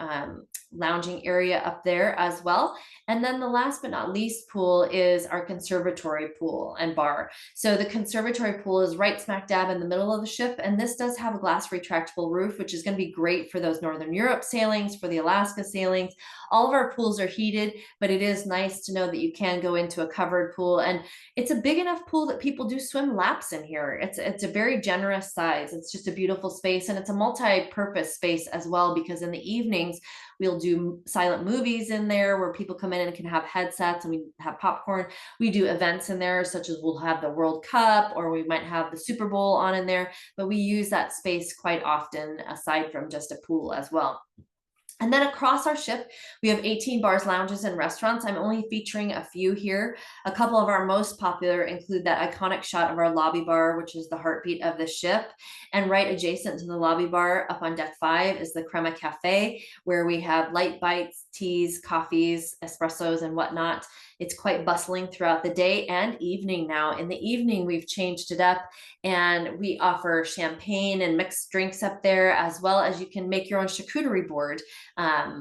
lounging area up there as well. And then the last but not least pool is our conservatory pool and bar. So the conservatory pool is right smack dab in the middle of the ship. And this does have a glass retractable roof, which is going to be great for those Northern Europe sailings, for the Alaska sailings. All of our pools are heated, but it is nice to know that you can go into a covered pool. And it's a big enough pool that people do swim laps in here. It's a very generous size. It's just a beautiful space, and it's a multi-purpose space as well, because in the evenings, we'll do silent movies in there where people come in and can have headsets, and we have popcorn. We do events in there, such as we'll have the World Cup, or we might have the Super Bowl on in there, but we use that space quite often aside from just a pool as well. And then across our ship, we have 18 bars, lounges, and restaurants. I'm only featuring a few here. A couple of our most popular include that iconic shot of our lobby bar, which is the heartbeat of the ship. And right adjacent to the lobby bar up on deck 5 is the Crema Cafe, where we have light bites, teas, coffees, espressos, and whatnot. It's quite bustling throughout the day and evening now. In the evening, we've changed it up, and we offer champagne and mixed drinks up there, as well as you can make your own charcuterie board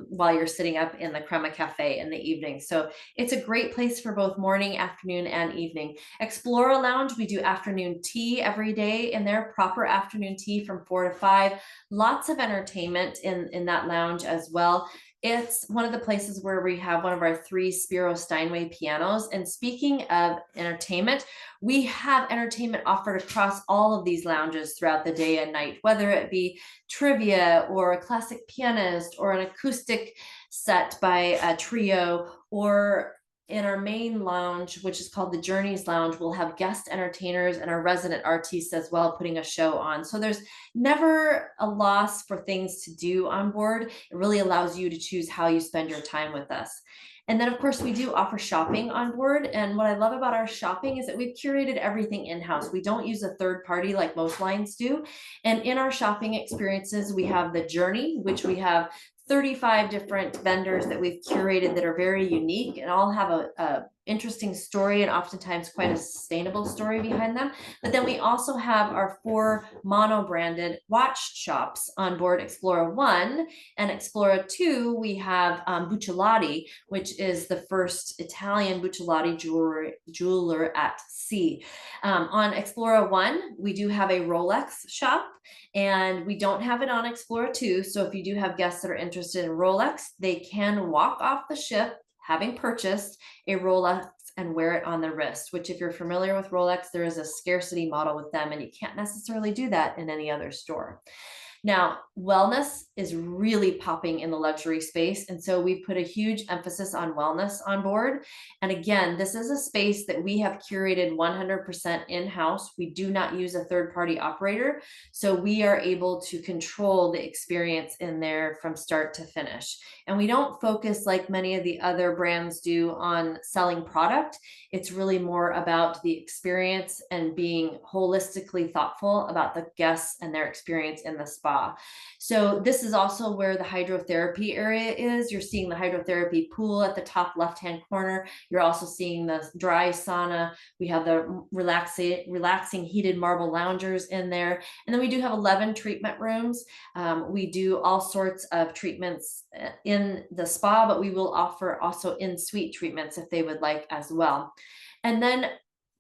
while you're sitting up in the Crema Cafe in the evening. So it's a great place for both morning, afternoon, and evening. Explora Lounge, we do afternoon tea every day in there, proper afternoon tea from 4 to 5. Lots of entertainment in that lounge as well. It's one of the places where we have one of our 3 Spiro Steinway pianos. And speaking of entertainment, we have entertainment offered across all of these lounges throughout the day and night, whether it be trivia or a classic pianist or an acoustic set by a trio, or in our main lounge, which is called the Journeys Lounge, we'll have guest entertainers and our resident artists as well putting a show on. So there's never a loss for things to do on board. It really allows you to choose how you spend your time with us. And then, of course, we do offer shopping on board. And what I love about our shopping is that we've curated everything in-house. We don't use a third party like most lines do. And in our shopping experiences, we have the Journey, which we have 35 different vendors that we've curated that are very unique and all have a interesting story, and oftentimes quite a sustainable story behind them. But then we also have our 4 mono-branded watch shops on board Explora 1 and Explora 2. We have Buccellati, which is the first Italian Buccellati jeweler at sea. On Explora 1, we do have a Rolex shop, and we don't have it on Explora 2. So if you do have guests that are interested in Rolex, they can walk off the ship having purchased a Rolex and wear it on the wrist, which, if you're familiar with Rolex, there is a scarcity model with them, and you can't necessarily do that in any other store. Now, wellness is really popping in the luxury space. And so we've put a huge emphasis on wellness on board. And again, this is a space that we have curated 100% in-house. We do not use a third-party operator. So we are able to control the experience in there from start to finish. And we don't focus like many of the other brands do on selling product. It's really more about the experience and being holistically thoughtful about the guests and their experience in the spa. So this is also where the hydrotherapy area is. You're seeing the hydrotherapy pool at the top left-hand corner. You're also seeing the dry sauna. We have the relaxing heated marble loungers in there. And then we do have 11 treatment rooms. We do all sorts of treatments in the spa, but we will offer also in-suite treatments if they would like as well. And then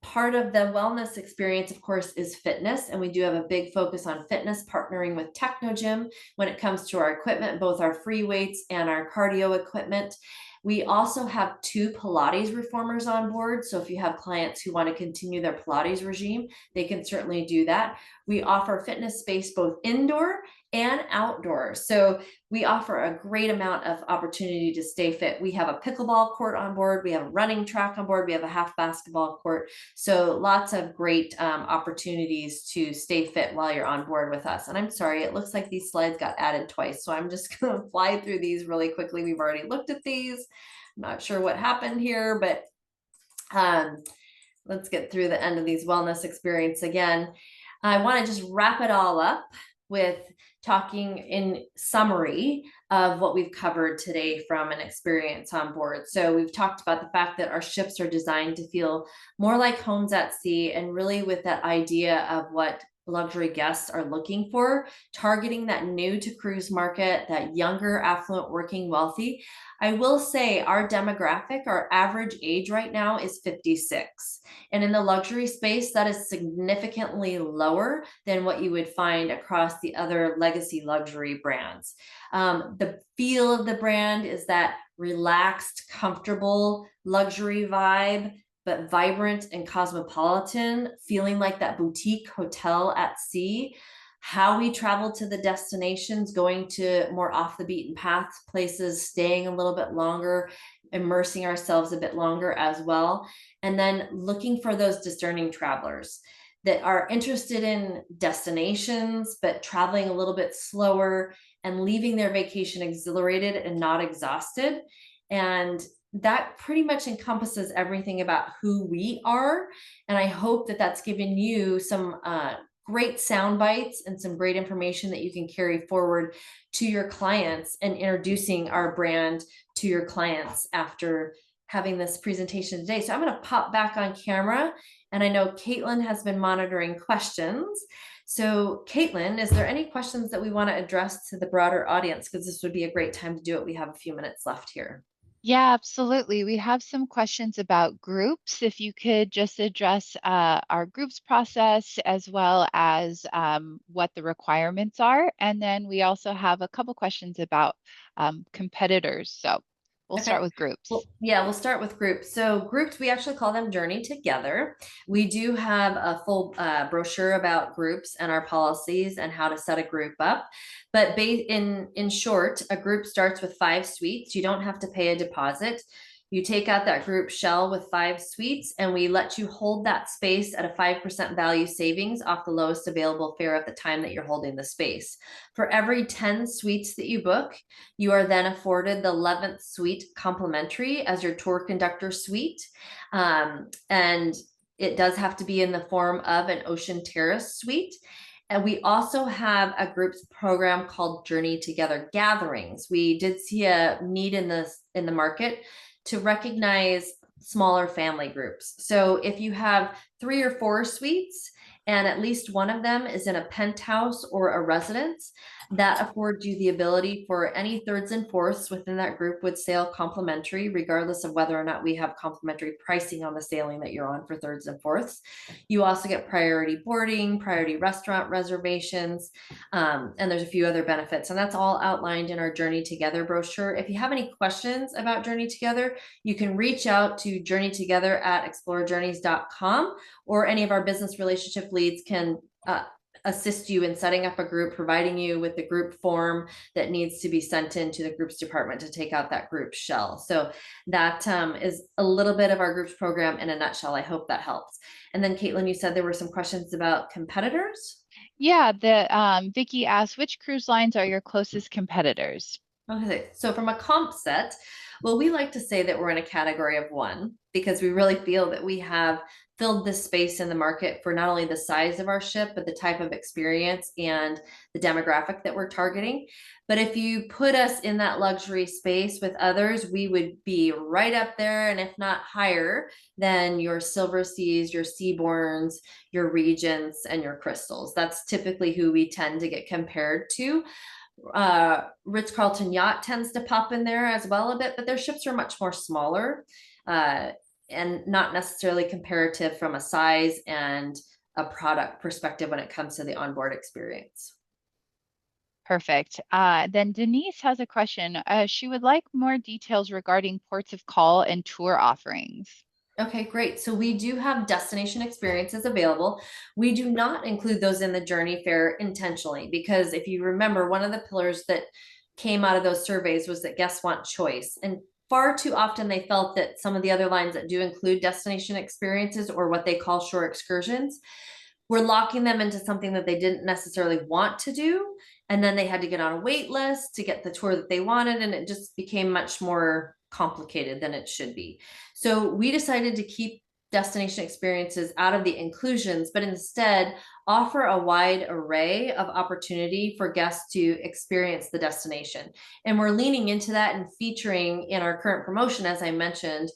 part of the wellness experience, of course, is fitness. And we do have a big focus on fitness, partnering with Technogym when it comes to our equipment, both our free weights and our cardio equipment. We also have 2 Pilates reformers on board. So if you have clients who want to continue their Pilates regime, they can certainly do that. We offer fitness space both indoor and outdoors. So we offer a great amount of opportunity to stay fit. We have a pickleball court on board, we have a running track on board, we have a half basketball court. So lots of great opportunities to stay fit while you're on board with us. And I'm sorry, it looks like these slides got added twice. So I'm just gonna fly through these really quickly. We've already looked at these. I'm not sure what happened here, but let's get through the end of these wellness experience again. I want to just wrap it all up with talking in summary of what we've covered today from an experience on board. So we've talked about the fact that our ships are designed to feel more like homes at sea, and really with that idea of what luxury guests are looking for, targeting that new to cruise market, that younger, affluent, working, wealthy. I will say our demographic, our average age right now is 56. And in the luxury space, that is significantly lower than what you would find across the other legacy luxury brands. The feel of the brand is that relaxed, comfortable luxury vibe, but vibrant and cosmopolitan, feeling like that boutique hotel at sea. How we travel to the destinations, going to more off the beaten path places, staying a little bit longer, immersing ourselves a bit longer as well. And then looking for those discerning travelers that are interested in destinations, but traveling a little bit slower and leaving their vacation exhilarated and not exhausted. And that pretty much encompasses everything about who we are. And I hope that that's given you some great sound bites and some great information that you can carry forward to your clients, and introducing our brand to your clients after having this presentation today. So I'm going to pop back on camera, and I know Caitlin has been monitoring questions. So Caitlin, is there any questions that we want to address to the broader audience? Because this would be a great time to do it. We have a few minutes left here. Yeah, absolutely. We have some questions about groups. If you could just address our groups process, as well as what the requirements are. And then we also have a couple questions about competitors. So we'll start Okay. with groups. Well, yeah, we'll start with groups. So groups, we actually call them Journey Together. We do have a full brochure about groups and our policies and how to set a group up. But in short, a group starts with 5 suites. You don't have to pay a deposit. You take out that group shell with 5 suites, and we let you hold that space at a 5% value savings off the lowest available fare at the time that you're holding the space. For every 10 suites that you book, you are then afforded the 11th suite complimentary as your tour conductor suite. And it does have to be in the form of an ocean terrace suite. And we also have a groups program called Journey Together Gatherings. We did see a need in the market to recognize smaller family groups. So if you have 3 or 4 suites, and at least one of them is in a penthouse or a residence, that affords you the ability for any thirds and fourths within that group would sail complimentary, regardless of whether or not we have complimentary pricing on the sailing that you're on for thirds and fourths. You also get priority boarding, priority restaurant reservations, and there's a few other benefits. And that's all outlined in our Journey Together brochure. If you have any questions about Journey Together, you can reach out to journeytogether@explorajourneys.com, or any of our business relationship leads can assist you in setting up a group, providing you with the group form that needs to be sent into the groups department to take out that group shell. So that is a little bit of our groups program in a nutshell. I hope that helps. And then Caitlin, you said there were some questions about competitors. Yeah, Vicky asked, which cruise lines are your closest competitors? Okay, so from a comp set, well, we like to say that we're in a category of 1, because we really feel that we have filled this space in the market for not only the size of our ship, but the type of experience and the demographic that we're targeting. But if you put us in that luxury space with others, we would be right up there, and if not higher than your Silver Seas, your Seabourns, your Regents, and your Crystals. That's typically who we tend to get compared to. Ritz-Carlton Yacht tends to pop in there as well a bit, but their ships are much more smaller and not necessarily comparative from a size and a product perspective when it comes to the onboard experience. Perfect. Then Denise has a question. She would like more details regarding ports of call and tour offerings. Okay, great. So we do have destination experiences available. We do not include those in the journey fair intentionally, because if you remember, one of the pillars that came out of those surveys was that guests want choice. And far too often they felt that some of the other lines that do include destination experiences, or what they call shore excursions, were locking them into something that they didn't necessarily want to do. And then they had to get on a wait list to get the tour that they wanted. And it just became much more complicated than it should be. So we decided to keep destination experiences out of the inclusions, but instead offer a wide array of opportunity for guests to experience the destination. And we're leaning into that and featuring in our current promotion, as I mentioned,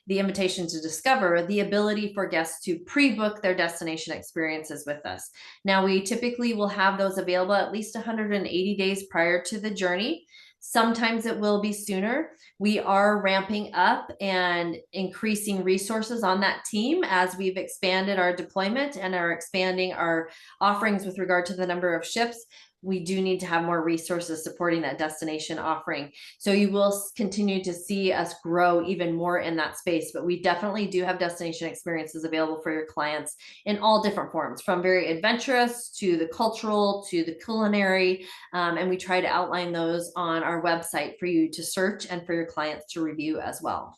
the invitation to discover, the ability for guests to pre-book their destination experiences with us. Now, we typically will have those available at least 180 days prior to the journey. Sometimes it will be sooner. We are ramping up and increasing resources on that team as we've expanded our deployment and are expanding our offerings with regard to the number of ships. We do need to have more resources supporting that destination offering. So you will continue to see us grow even more in that space, but we definitely do have destination experiences available for your clients in all different forms, from very adventurous to the cultural to the culinary. And we try to outline those on our website for you to search and for your clients to review as well.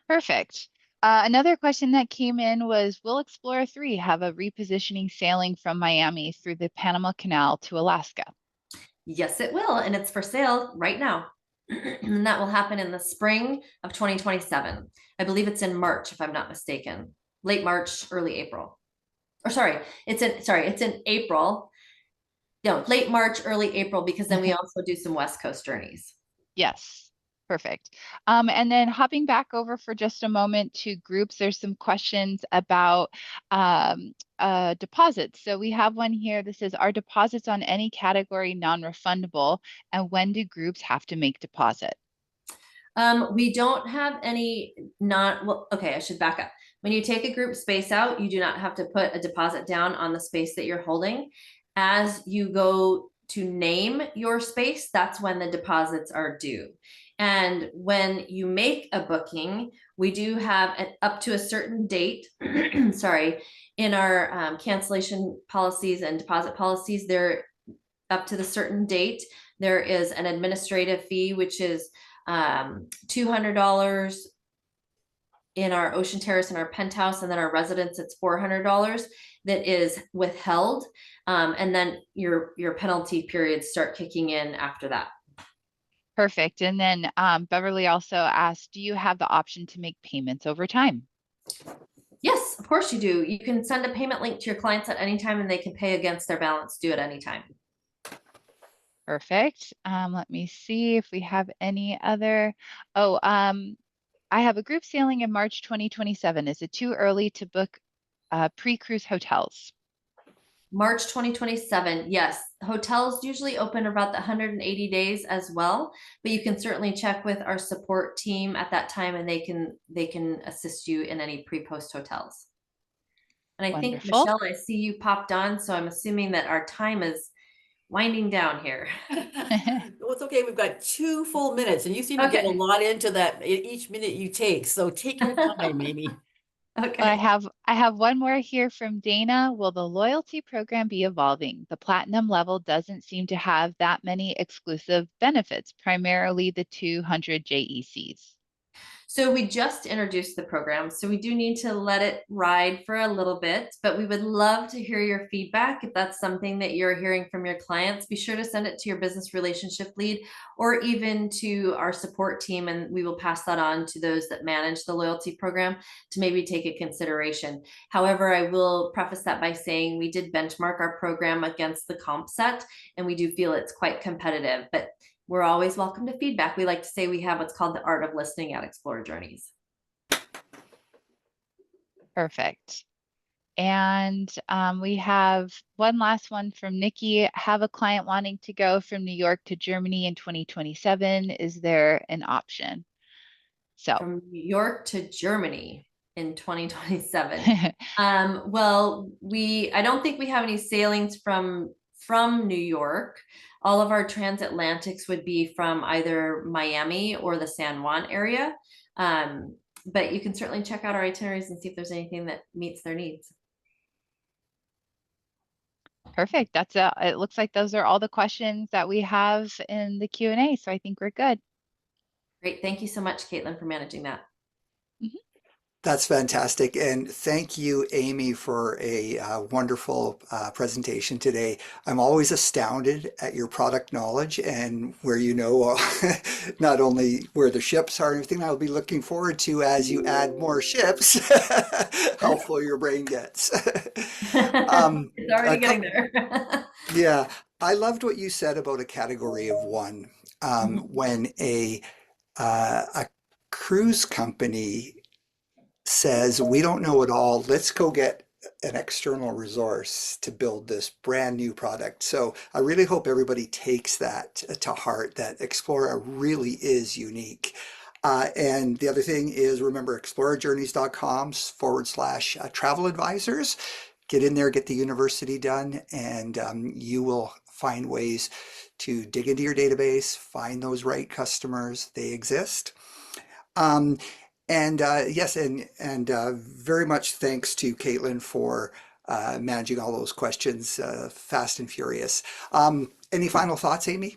Perfect. Another question that came in was, will Explorer 3 have a repositioning sailing from Miami through the Panama Canal to Alaska? Yes, it will. And it's for sale right now. And that will happen in the spring of 2027. I believe it's in March, if I'm not mistaken. Late March, early April. Or it's in April. No, late March, early April, because then we also do some West Coast journeys. Yes, perfect. And then hopping back over for just a moment to groups, there's some questions about deposits. So we have one here that says, are deposits on any category non-refundable? And when do groups have to make deposit? We don't have any okay, I should back up. When you take a group space out, you do not have to put a deposit down on the space that you're holding. As you go to name your space, that's when the deposits are due. And when you make a booking, we do have up to a certain date, sorry, in our cancellation policies and deposit policies, they're up to the certain date. There is an administrative fee, which is $200 in our Ocean Terrace and our penthouse, and then our residence, it's $400 that is withheld. And then your penalty periods start kicking in after that. Perfect. And then Beverly also asked, do you have the option to make payments over time? Yes, of course you do. You can send a payment link to your clients at any time and they can pay against their balance due at any time. Perfect. Let me see if we have any other. Oh, I have a group sailing in March 2027. Is it too early to book pre-cruise hotels? March 2027, yes. Hotels usually open about the 180 days as well, but you can certainly check with our support team at that time and they can assist you in any pre-post hotels. And I think, Wonderful. Michelle, I see you popped on, so I'm assuming that our time is winding down here. Well, it's okay. We've got 2 full minutes and you seem to get a Okay. lot into that each minute you take. So take your time, Amy. Well, Okay. I have one more here from Dana. Will the loyalty program be evolving? The platinum level doesn't seem to have that many exclusive benefits, primarily the 200 JECs. So we just introduced the program, so we do need to let it ride for a little bit, but we would love to hear your feedback. If that's something that you're hearing from your clients, be sure to send it to your business relationship lead or even to our support team, and we will pass that on to those that manage the loyalty program to maybe take a consideration. However, I will preface that by saying we did benchmark our program against the comp set, and we do feel it's quite competitive, but we're always welcome to feedback. We like to say we have what's called the art of listening at Explora Journeys. Perfect. And we have one last one from Nikki. Have a client wanting to go from New York to Germany in 2027. Is there an option? So From New York to Germany in 2027. Well, I don't think we have any sailings from New York. All of our transatlantics would be from either Miami or the San Juan area. but you can certainly check out our itineraries and see if there's anything that meets their needs. Perfect. It looks like those are all the questions that we have in the Q&A, so I think we're good. Great. Thank you so much, Caitlin, for managing that. Mhm. That's fantastic. And thank you, Amy, for a wonderful presentation today. I'm always astounded at your product knowledge and where you know not only where the ships are and everything. I'll be looking forward to, as you add more ships, how full your brain gets. It's already a getting couple, there. yeah, I loved what you said about a category of one. When a cruise company says, we don't know it all, let's go get an external resource to build this brand new product. So I really hope everybody takes that to heart, that Explora really is unique. And the other thing is, remember, explorajourneys.com/travel advisors. Get in there, get the university done, and you will find ways to dig into your database, find those right customers. They exist. Um, and yes, and very much thanks to Caitlin for managing all those questions fast and furious. Any final thoughts, Amy?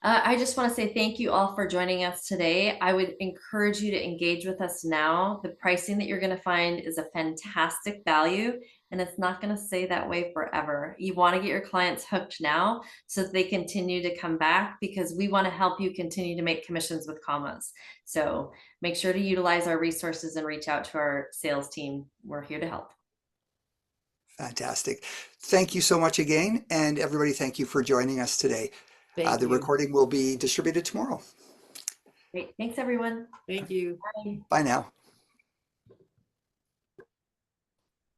I just want to say thank you all for joining us today. I would encourage you to engage with us now. The pricing that you're going to find is a fantastic value, and it's not going to stay that way forever. You want to get your clients hooked now so that they continue to come back, because we want to help you continue to make commissions with commas. So make sure to utilize our resources and reach out to our sales team. We're here to help. Fantastic. Thank you so much again. And everybody, thank you for joining us today. Thank The you. recording will be distributed tomorrow. Great. Thanks, everyone. Thank you. Bye. Bye now.